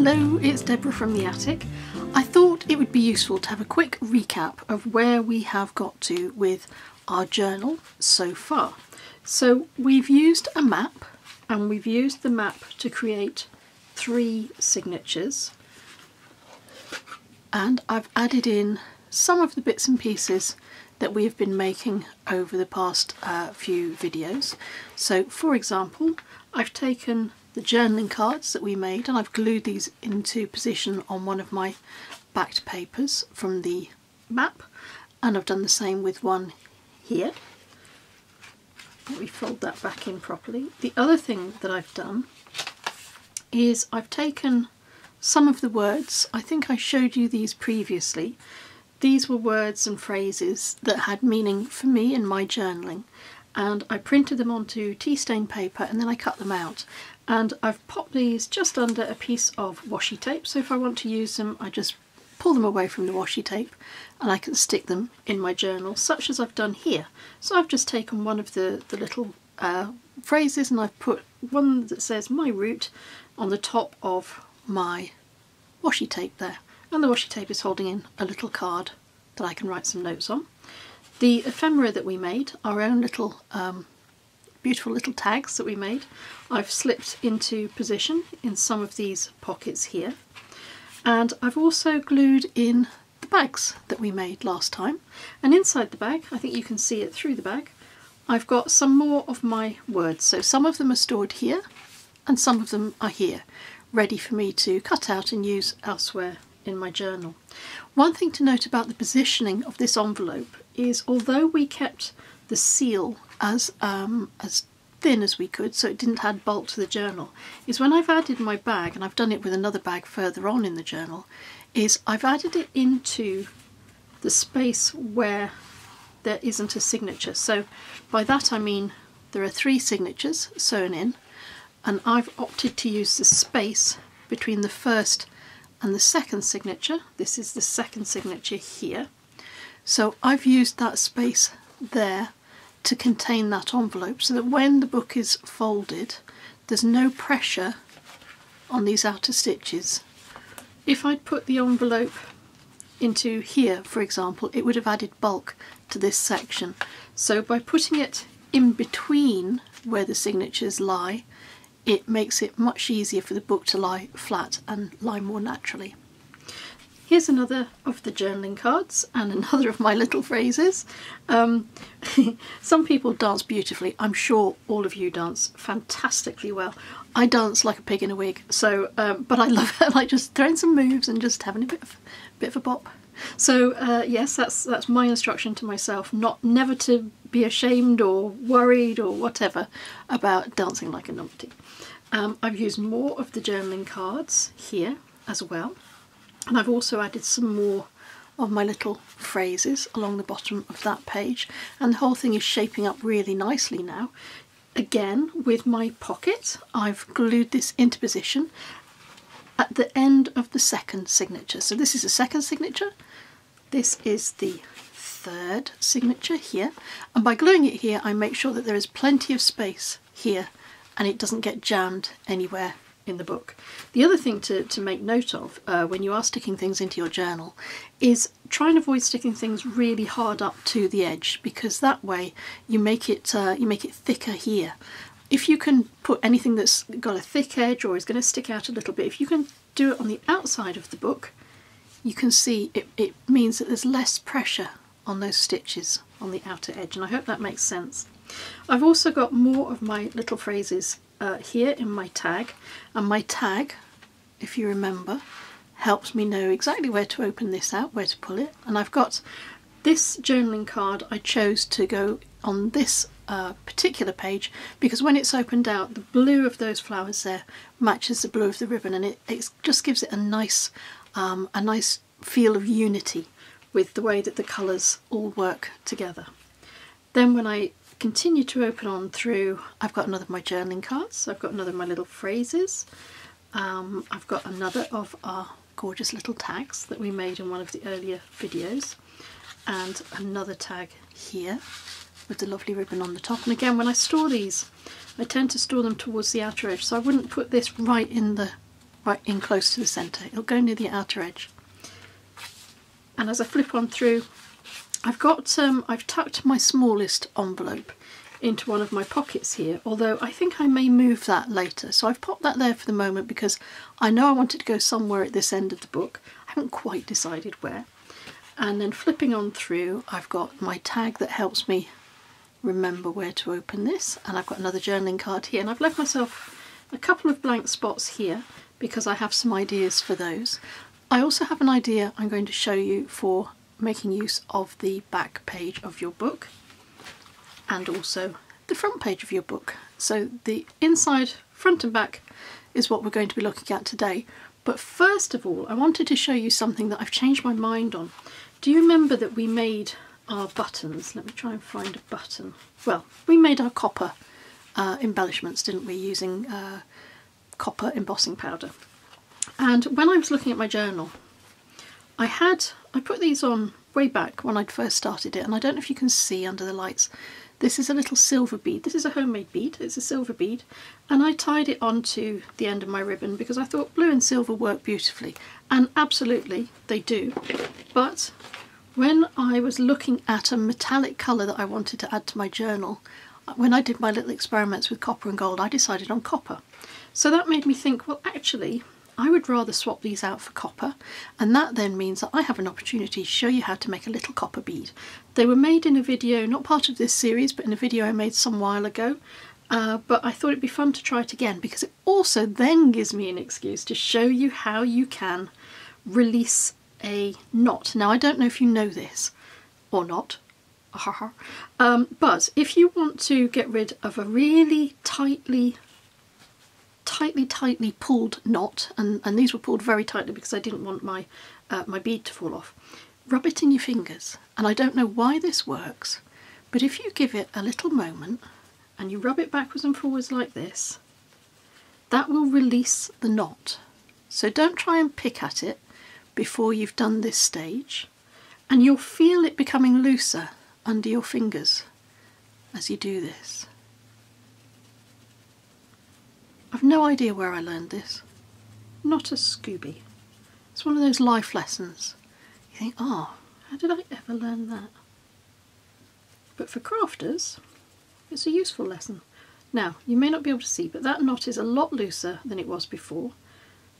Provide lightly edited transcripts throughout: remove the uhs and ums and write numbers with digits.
Hello, it's Deborah from the attic. I thought it would be useful to have a quick recap of where we have got to with our journal so far. So we've used a map, and we've used the map to create 3 signatures, and I've added in some of the bits and pieces that we have been making over the past few videos. So for example, I've taken the journaling cards that we made and I've glued these into position on one of my backed papers from the map, and I've done the same with one here. Let me fold that back in properly. The other thing that I've done is I've taken some of the words. I think I showed you these previously. These were words and phrases that had meaning for me in my journaling, and I printed them onto tea stain paper and then I cut them out, and I've popped these just under a piece of washi tape, so if I want to use them I just pull them away from the washi tape and I can stick them in my journal, such as I've done here. So I've just taken one of the little phrases and I've put one that says my route on the top of my washi tape there, and the washi tape is holding in a little card that I can write some notes on. The ephemera that we made, our own little beautiful little tags that we made, I've slipped into position in some of these pockets here, and I've also glued in the bags that we made last time, and inside the bag, I think you can see it through the bag, I've got some more of my words. So some of them are stored here and some of them are here, ready for me to cut out and use elsewhere in my journal. One thing to note about the positioning of this envelope is, although we kept the seal as thin as we could so it didn't add bulk to the journal, is when I've added my bag, and I've done it with another bag further on in the journal, is I've added it into the space where there isn't a signature. So by that I mean there are 3 signatures sewn in, and I've opted to use the space between the first and the second signature. This is the second signature here. So I've used that space there to contain that envelope, so that when the book is folded there's no pressure on these outer stitches. If I'd put the envelope into here, for example, it would have added bulk to this section. So by putting it in between where the signatures lie, it makes it much easier for the book to lie flat and lie more naturally. Here's another of the journaling cards and another of my little phrases. Some people dance beautifully. I'm sure all of you dance fantastically well. I dance like a pig in a wig, so but I love it. I like just throwing some moves and just having a bit of a bop. So yes, that's my instruction to myself: never to be ashamed or worried or whatever about dancing like a numpty. I've used more of the journaling cards here as well, and I've also added some more of my little phrases along the bottom of that page, and the whole thing is shaping up really nicely now. Again, with my pocket, I've glued this into position at the end of the second signature. So this is the second signature, this is the third signature here, and by gluing it here I make sure that there is plenty of space here and it doesn't get jammed anywhere in the book. The other thing to make note of when you are sticking things into your journal is try and avoid sticking things really hard up to the edge, because that way you make it thicker here. If you can put anything that's got a thick edge or is going to stick out a little bit, if you can do it on the outside of the book, you can see it means that there's less pressure on those stitches on the outer edge, and I hope that makes sense. I've also got more of my little phrases here in my tag, and my tag, if you remember, helps me know exactly where to open this out, where to pull it, and I've got this journaling card I chose to go on this particular page because when it's opened out, the blue of those flowers there matches the blue of the ribbon, and it just gives it a nice feel of unity with the way that the colours all work together. Then when I continue to open on through, I've got another of my journaling cards, I've got another of my little phrases, I've got another of our gorgeous little tags that we made in one of the earlier videos, and another tag here with the lovely ribbon on the top. And again, when I store these, I tend to store them towards the outer edge, so I wouldn't put this right in the right in close to the centre. It'll go near the outer edge. And as I flip on through, I've tucked my smallest envelope into one of my pockets here, although I think I may move that later. So I've popped that there for the moment because I know I want it to go somewhere at this end of the book. I haven't quite decided where. And then flipping on through, I've got my tag that helps me remember where to open this, and I've got another journaling card here, and I've left myself a couple of blank spots here because I have some ideas for those. I also have an idea I'm going to show you for making use of the back page of your book and also the front page of your book. So the inside, front and back is what we're going to be looking at today. But first of all, I wanted to show you something that I've changed my mind on. Do you remember that we made our buttons? Let me try and find a button. Well, we made our copper embellishments, didn't we, using copper embossing powder. And when I was looking at my journal, I put these on way back when I'd first started it, and I don't know if you can see under the lights. This is a little silver bead. This is a homemade bead. It's a silver bead, and I tied it onto the end of my ribbon because I thought blue and silver work beautifully, and absolutely they do. But when I was looking at a metallic colour that I wanted to add to my journal, when I did my little experiments with copper and gold, I decided on copper. So that made me think, well, actually, I would rather swap these out for copper, and that then means that I have an opportunity to show you how to make a little copper bead. They were made in a video, not part of this series, but in a video I made some while ago, but I thought it'd be fun to try it again because it also then gives me an excuse to show you how you can release a knot. Now, I don't know if you know this or not, but if you want to get rid of a really tightly pulled knot, and these were pulled very tightly because I didn't want my my bead to fall off, rub it in your fingers. And I don't know why this works, but if you give it a little moment and you rub it backwards and forwards like this, that will release the knot. So don't try and pick at it before you've done this stage, and you'll feel it becoming looser under your fingers as you do this. I've no idea where I learned this. Not a Scooby. It's one of those life lessons. You think, oh, how did I ever learn that? But for crafters, it's a useful lesson. Now, you may not be able to see, but that knot is a lot looser than it was before.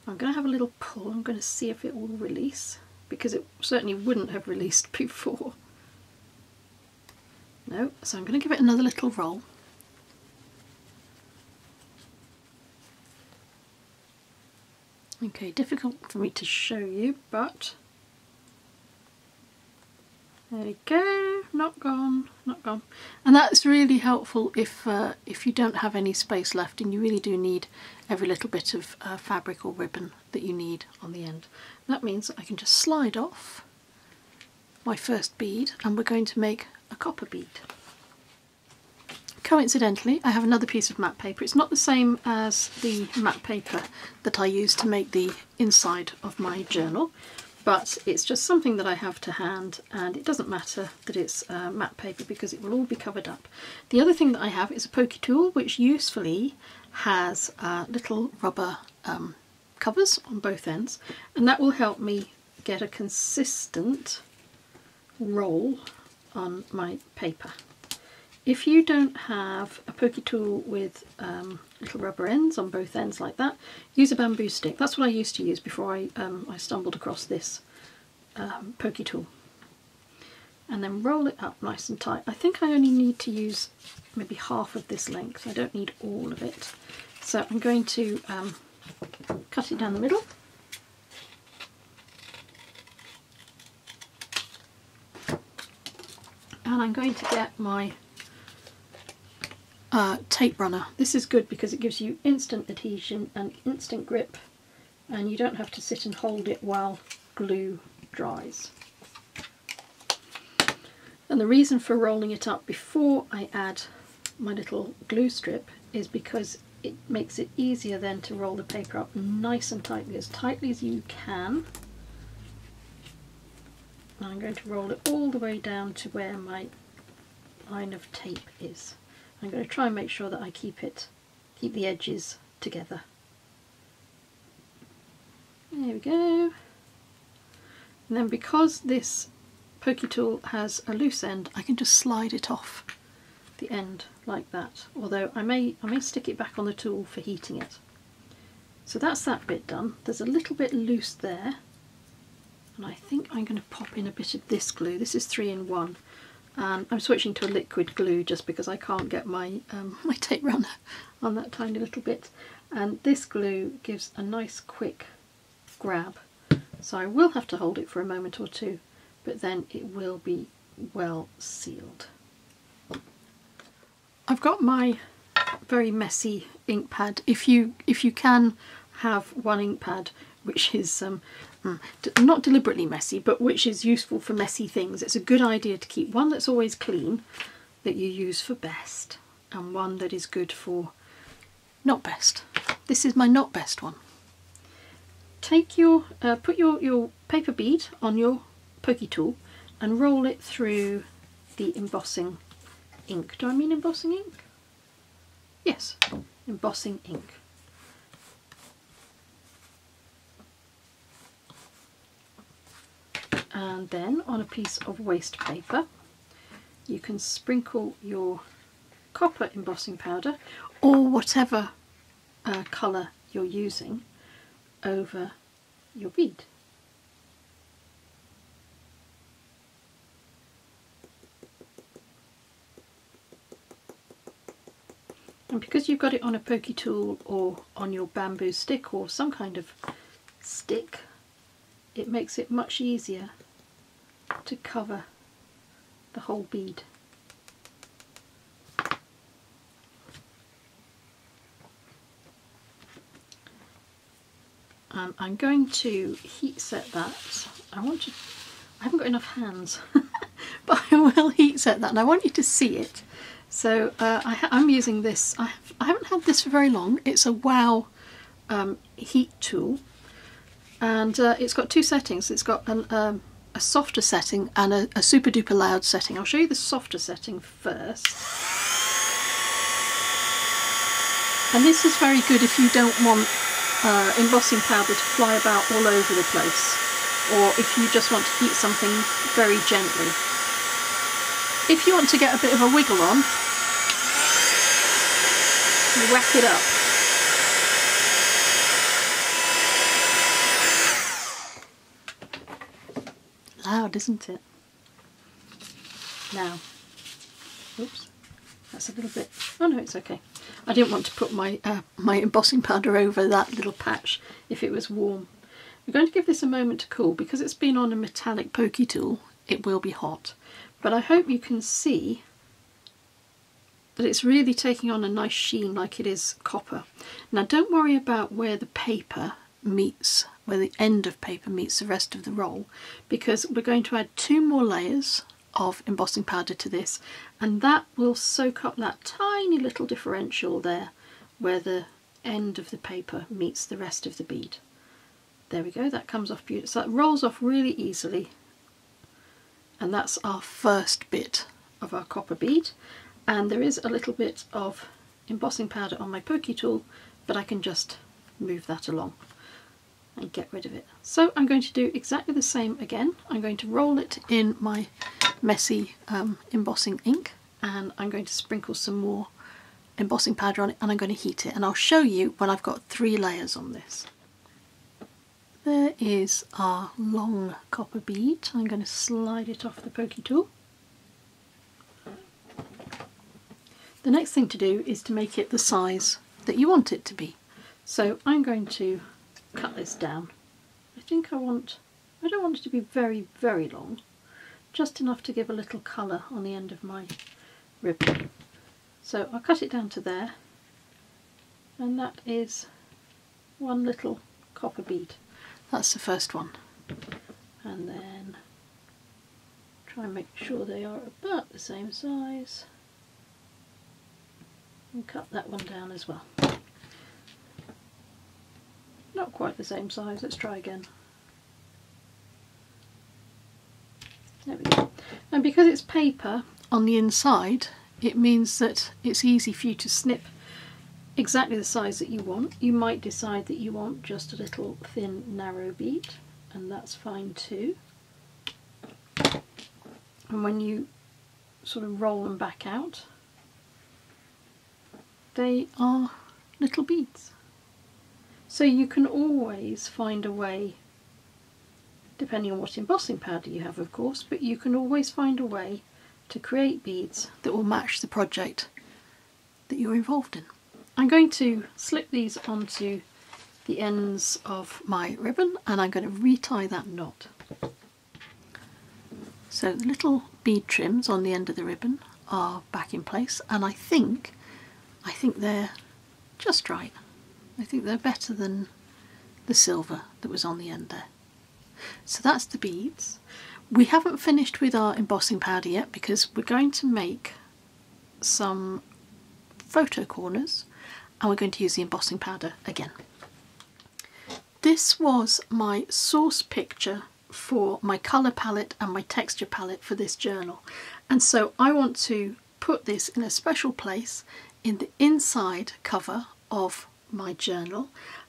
I'm going to have a little pull. I'm going to see if it will release, because it certainly wouldn't have released before. No, so I'm going to give it another little roll. Okay, difficult for me to show you, but there you go, not gone, not gone. And that's really helpful if you don't have any space left and you really do need every little bit of fabric or ribbon that you need on the end. That means I can just slide off my first bead, and we're going to make a copper bead. Coincidentally, I have another piece of matte paper. It's not the same as the matte paper that I use to make the inside of my journal, but it's just something that I have to hand, and it doesn't matter that it's matte paper because it will all be covered up. The other thing that I have is a pokey tool, which usefully has little rubber covers on both ends, and that will help me get a consistent roll on my paper. If you don't have a pokey tool with little rubber ends on both ends like that, use a bamboo stick. That's what I used to use before I stumbled across this pokey tool. And then roll it up nice and tight. I think I only need to use maybe half of this length. I don't need all of it. So I'm going to cut it down the middle. And I'm going to get my tape runner. This is good because it gives you instant adhesion and instant grip, and you don't have to sit and hold it while glue dries. And the reason for rolling it up before I add my little glue strip is because it makes it easier then to roll the paper up nice and tightly as you can. And I'm going to roll it all the way down to where my line of tape is. I'm going to try and make sure that I keep the edges together. There we go. And then because this pokey tool has a loose end, I can just slide it off the end like that, although I may stick it back on the tool for heating it. So that's that bit done. There's a little bit loose there, and I think I'm going to pop in a bit of this glue. This is 3-in-1, and I'm switching to a liquid glue just because I can't get my my tape runner on that tiny little bit, and this glue gives a nice quick grab, so I will have to hold it for a moment or two, but then it will be well sealed. I've got my very messy ink pad. If you can have one ink pad which is not deliberately messy, but which is useful for messy things, it's a good idea to keep one that's always clean, that you use for best, and one that is good for not best. This is my not best one. Take your put your paper bead on your pokey tool and roll it through the embossing ink. Do I mean embossing ink? Yes, embossing ink. And then on a piece of waste paper you can sprinkle your copper embossing powder, or whatever colour you're using, over your bead. And because you've got it on a pokey tool or on your bamboo stick or some kind of stick, it makes it much easier to cover the whole bead. I'm going to heat set that. I haven't got enough hands, but I will heat set that, and I want you to see it. So I'm using this. I haven't had this for very long. It's a WOW heat tool, and it's got two settings. It's got a softer setting and a super duper loud setting. I'll show you the softer setting first. And this is very good if you don't want embossing powder to fly about all over the place, or if you just want to heat something very gently. If you want to get a bit of a wiggle on, you whack it up. Loud, isn't it? Now, oops, that's a little bit, oh no, it's okay. I didn't want to put my my embossing powder over that little patch if it was warm. We're going to give this a moment to cool. Because it's been on a metallic pokey tool, it will be hot. But I hope you can see that it's really taking on a nice sheen like it is copper. Now don't worry about where the paper meets, where the end of paper meets the rest of the roll, because we're going to add 2 more layers of embossing powder to this, and that will soak up that tiny little differential there where the end of the paper meets the rest of the bead. There we go, that comes off beautifully. So that rolls off really easily, and that's our first bit of our copper bead. And there is a little bit of embossing powder on my pokey tool, but I can just move that along and get rid of it. So I'm going to do exactly the same again. I'm going to roll it in my messy embossing ink, and I'm going to sprinkle some more embossing powder on it, and I'm going to heat it, and I'll show you when I've got 3 layers on this. There is our long copper bead. I'm going to slide it off the pokey tool. The next thing to do is to make it the size that you want it to be. So I'm going to cut this down. I don't want it to be very, very long, just enough to give a little colour on the end of my ribbon. So I'll cut it down to there, and that is one little copper bead. That's the first one. And then try and make sure they are about the same size, and cut that one down as well. Not quite the same size, let's try again. There we go. And because it's paper on the inside, it means that it's easy for you to snip exactly the size that you want. You might decide that you want just a little thin narrow bead, and that's fine too. And when you sort of roll them back out, they are little beads. So you can always find a way, depending on what embossing powder you have of course, but you can always find a way to create beads that will match the project that you're involved in. I'm going to slip these onto the ends of my ribbon and I'm going to retie that knot. So the little bead trims on the end of the ribbon are back in place, and I think they're just right. I think they're better than the silver that was on the end there. So that's the beads. We haven't finished with our embossing powder yet because we're going to make some photo corners and we're going to use the embossing powder again. This was my source picture for my colour palette and my texture palette for this journal, and so I want to put this in a special place in the inside cover of my journal,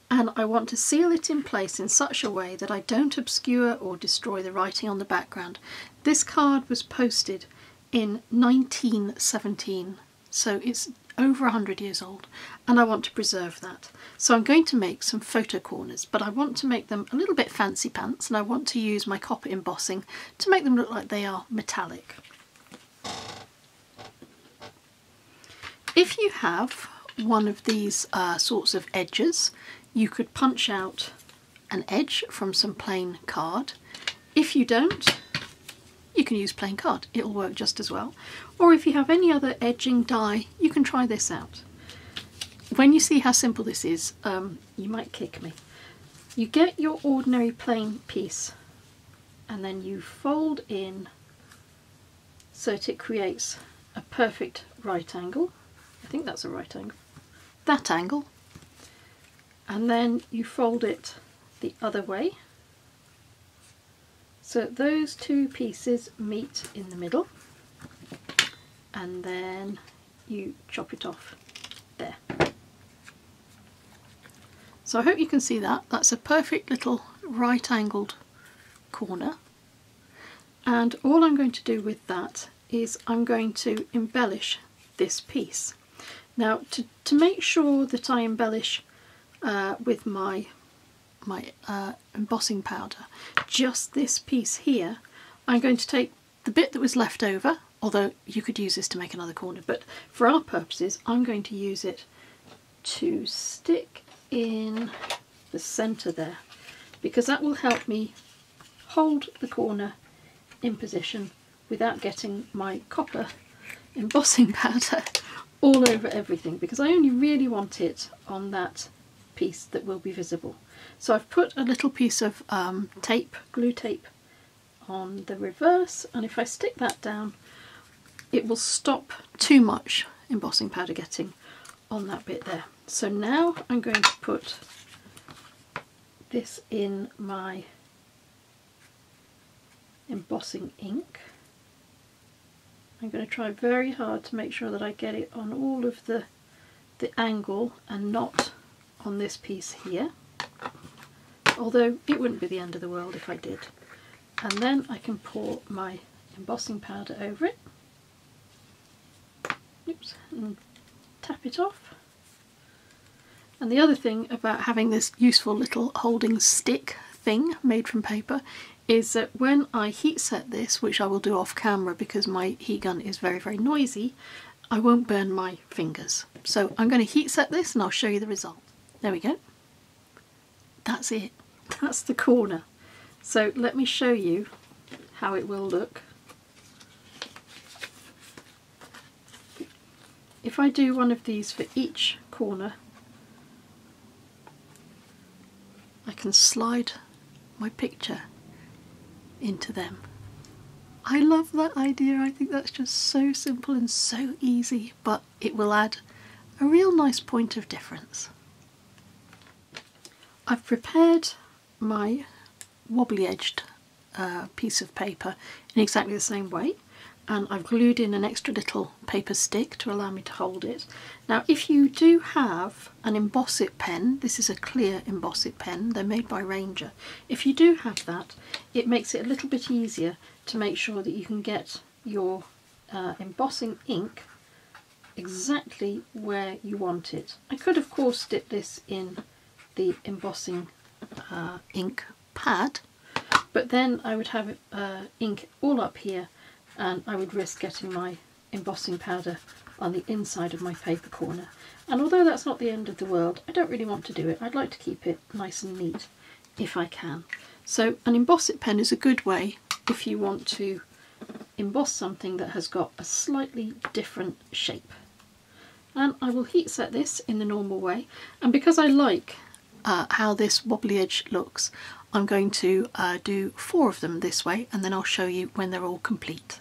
and I want to seal it in place in such a way that I don't obscure or destroy the writing on the background. This card was posted in 1917, so it's over 100 years old, and I want to preserve that. So I'm going to make some photo corners, but I want to make them a little bit fancy pants, and I want to use my copper embossing to make them look like they are metallic. If you have one of these sorts of edges, you could punch out an edge from some plain card. If you don't, you can use plain card, it'll work just as well. Or if you have any other edging die, you can try this out. When you see how simple this is, you might kick me. You get your ordinary plain piece and then you fold in so that it creates a perfect right angle. I think that's a right angle. That angle. And then you fold it the other way so those two pieces meet in the middle, and then you chop it off there. So I hope you can see that. That's a perfect little right angled corner, and all I'm going to do with that is I'm going to embellish this piece. Now to make sure that I embellish with my embossing powder just this piece here, I'm going to take the bit that was left over, although you could use this to make another corner, but for our purposes I'm going to use it to stick in the centre there, because that will help me hold the corner in position without getting my copper embossing powder all over everything, because I only really want it on that piece that will be visible. So I've put a little piece of glue tape on the reverse, and if I stick that down it will stop too much embossing powder getting on that bit there. So now I'm going to put this in my embossing ink. I'm going to try very hard to make sure that I get it on all of the angle and not on this piece here, although it wouldn't be the end of the world if I did. And then I can pour my embossing powder over it. Oops, and tap it off. And the other thing about having this useful little holding stick thing made from paper is that when I heat set this, which I will do off camera because my heat gun is very, very noisy, I won't burn my fingers. So I'm going to heat set this and I'll show you the result. There we go. That's it. That's the corner. So let me show you how it will look. If I do one of these for each corner, I can slide my picture into them. I love that idea. I think that's just so simple and so easy, but it will add a real nice point of difference. I've prepared my wobbly edged piece of paper in exactly the same way, and I've glued in an extra little paper stick to allow me to hold it. Now if you do have an Emboss It pen, this is a clear Emboss It pen, they're made by Ranger. If you do have that, it makes it a little bit easier to make sure that you can get your embossing ink exactly where you want it. I could of course dip this in the embossing ink pad, but then I would have ink all up here and I would risk getting my embossing powder on the inside of my paper corner. And although that's not the end of the world, I don't really want to do it. I'd like to keep it nice and neat if I can. So an Emboss It pen is a good way if you want to emboss something that has got a slightly different shape. And I will heat set this in the normal way, and because I like how this wobbly edge looks, I'm going to do 4 of them this way, and then I'll show you when they're all complete.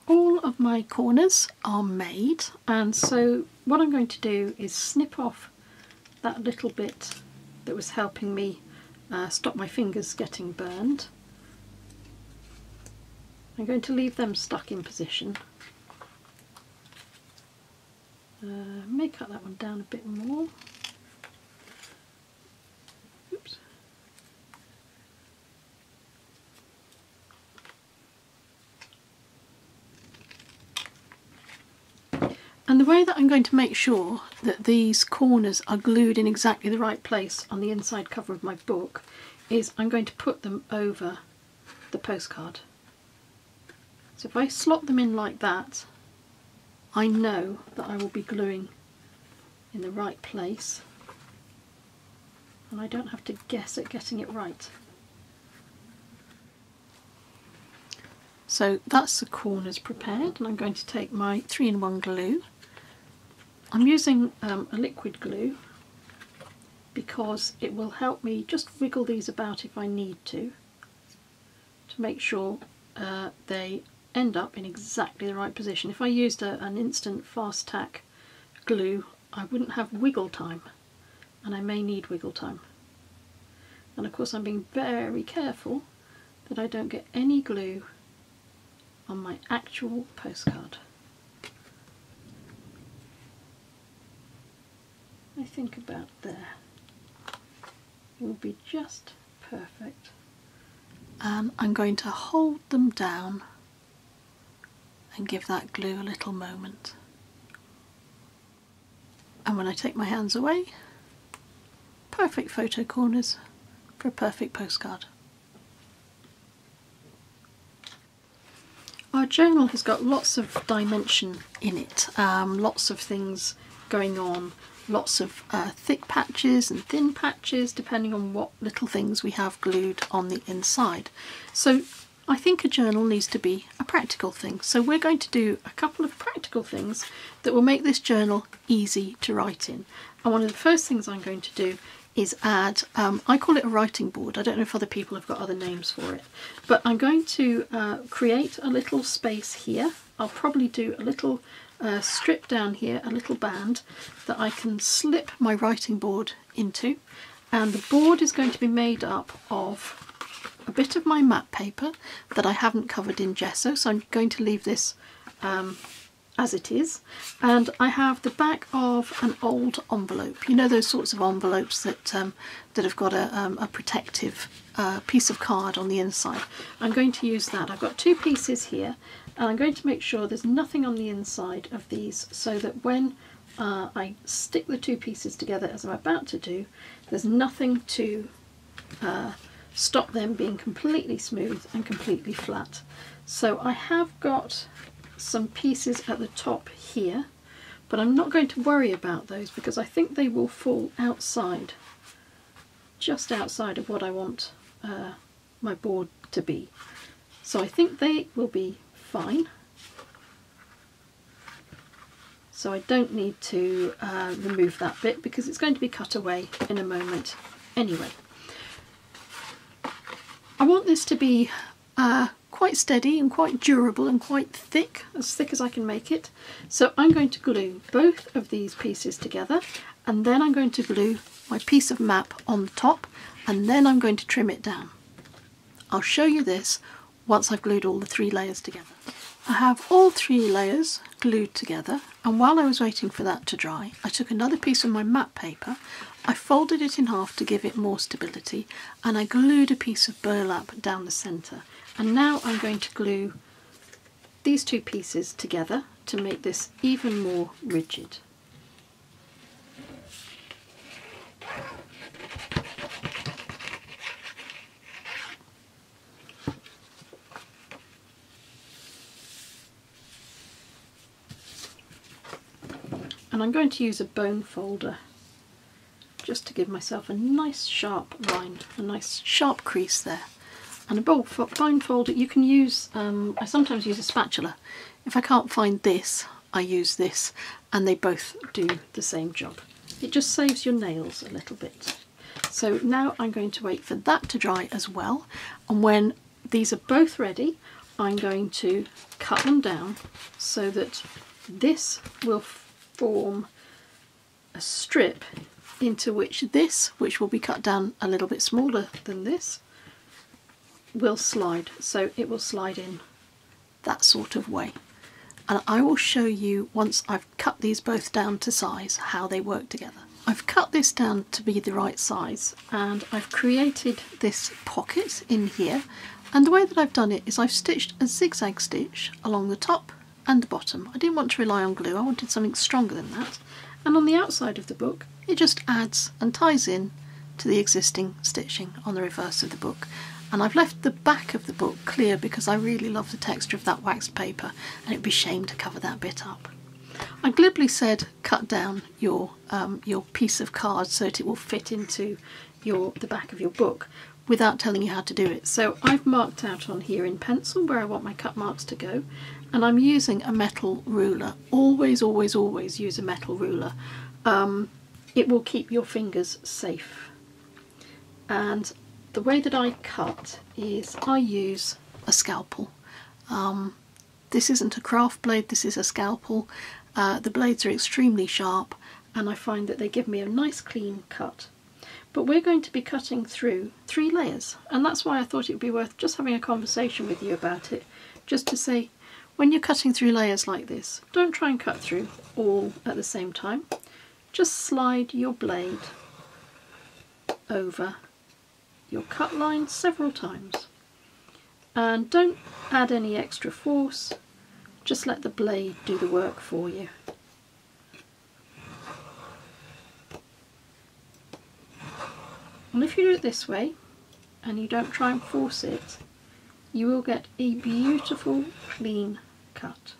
All of my corners are made, and so what I'm going to do is snip off that little bit that was helping me stop my fingers getting burned. I'm going to leave them stuck in position. May cut that one down a bit more. Oops. And the way that I'm going to make sure that these corners are glued in exactly the right place on the inside cover of my book is I'm going to put them over the postcard. So if I slot them in like that, I know that I will be gluing in the right place, and I don't have to guess at getting it right. So that's the corners prepared, and I'm going to take my 3-in-1 glue. I'm using a liquid glue because it will help me just wiggle these about if I need to make sure they end up in exactly the right position. If I used an instant fast tack glue, I wouldn't have wiggle time, and I may need wiggle time. And of course I'm being very careful that I don't get any glue on my actual postcard. I think about there will be just perfect. And I'm going to hold them down and give that glue a little moment. And when I take my hands away, perfect photo corners for a perfect postcard. Our journal has got lots of dimension in it, lots of things going on, lots of thick patches and thin patches depending on what little things we have glued on the inside. So I think a journal needs to be a practical thing, so we're going to do a couple of practical things that will make this journal easy to write in. And one of the first things I'm going to do is add, I call it a writing board, I don't know if other people have got other names for it, but I'm going to create a little space here. I'll probably do a little strip down here, a little band that I can slip my writing board into, and the board is going to be made up of a bit of my matte paper that I haven't covered in gesso, so I'm going to leave this as it is, and I have the back of an old envelope. You know those sorts of envelopes that that have got a protective piece of card on the inside. I'm going to use that. I've got 2 pieces here, and I'm going to make sure there's nothing on the inside of these so that when I stick the 2 pieces together as I'm about to do, there's nothing to stop them being completely smooth and completely flat. So I have got some pieces at the top here, but I'm not going to worry about those because I think they will fall outside, just outside of what I want my board to be. So I think they will be fine. So I don't need to remove that bit because it's going to be cut away in a moment anyway. I want this to be quite steady and quite durable and quite thick as I can make it. So I'm going to glue both of these pieces together, and then I'm going to glue my piece of map on the top, and then I'm going to trim it down. I'll show you this once I've glued all the 3 layers together. I have all 3 layers glued together, and while I was waiting for that to dry, I took another piece of my matte paper, I folded it in half to give it more stability, and I glued a piece of burlap down the centre. And now I'm going to glue these 2 pieces together to make this even more rigid. And I'm going to use a bone folder just to give myself a nice sharp line, a nice sharp crease there. And a bone folder, you can use, I sometimes use a spatula. If I can't find this, I use this, and they both do the same job. It just saves your nails a little bit. So now I'm going to wait for that to dry as well, and when these are both ready, I'm going to cut them down so that this will form a strip into which this, which will be cut down a little bit smaller than this, will slide. So it will slide in that sort of way. And I will show you, once I've cut these both down to size, how they work together. I've cut this down to be the right size, and I've created this pocket in here, and the way that I've done it is I've stitched a zigzag stitch along the top and the bottom. I didn't want to rely on glue, I wanted something stronger than that. And on the outside of the book, it just adds and ties in to the existing stitching on the reverse of the book. And I've left the back of the book clear because I really love the texture of that waxed paper, and it'd be a shame to cover that bit up. I glibly said cut down your piece of card so that it will fit into the back of your book without telling you how to do it. So I've marked out on here in pencil where I want my cut marks to go, and I'm using a metal ruler. Always, always, always use a metal ruler. It will keep your fingers safe. And the way that I cut is I use a scalpel. This isn't a craft blade, this is a scalpel. The blades are extremely sharp, and I find that they give me a nice clean cut. But we're going to be cutting through 3 layers, and that's why I thought it would be worth just having a conversation with you about it, just to say, when you're cutting through layers like this, don't try and cut through all at the same time. Just slide your blade over your cut line several times, and don't add any extra force, just let the blade do the work for you. And if you do it this way and you don't try and force it, you will get a beautiful clean cut.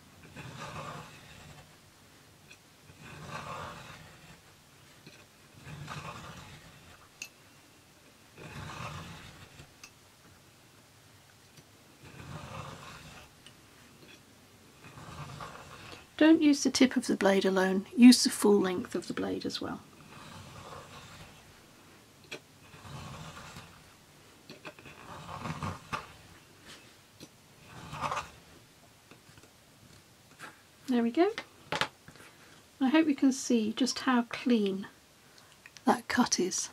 Don't use the tip of the blade alone, use the full length of the blade as well. There we go. I hope you can see just how clean that cut is.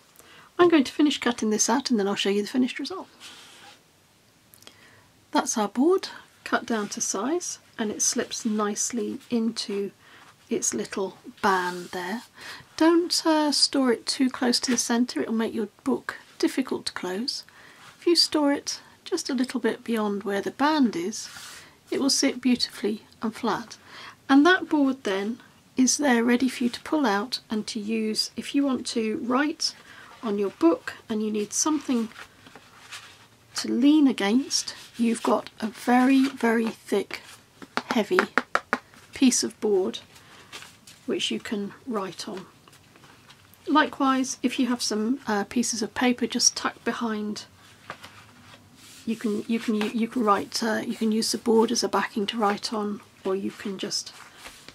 I'm going to finish cutting this out and then I'll show you the finished result. That's our board cut down to size, and it slips nicely into its little band there. Don't store it too close to the centre, it'll make your book difficult to close. If you store it just a little bit beyond where the band is, it will sit beautifully and flat. And that board then is there ready for you to pull out and to use if you want to write on your book and you need something to lean against. You've got a very, very thick, heavy piece of board which you can write on. Likewise, if you have some pieces of paper just tucked behind, you can write. You can use the board as a backing to write on, or you can just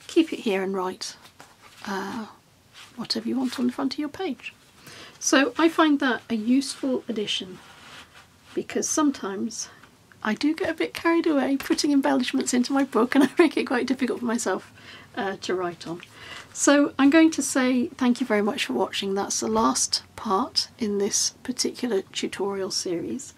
keep it here and write whatever you want on the front of your page. So I find that a useful addition, because sometimes I do get a bit carried away putting embellishments into my book and I make it quite difficult for myself to write on. So I'm going to say thank you very much for watching. That's the last part in this particular tutorial series.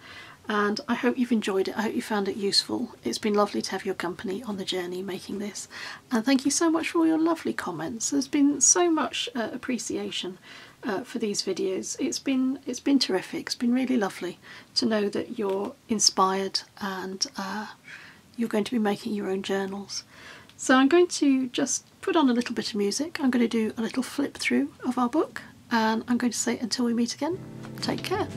and I hope you've enjoyed it. I hope you found it useful. It's been lovely to have your company on the journey making this, and thank you so much for all your lovely comments. There's been so much appreciation for these videos. It's been terrific. It's been really lovely to know that you're inspired and you're going to be making your own journals. So I'm going to just put on a little bit of music. I'm going to do a little flip through of our book, and I'm going to say until we meet again, take care.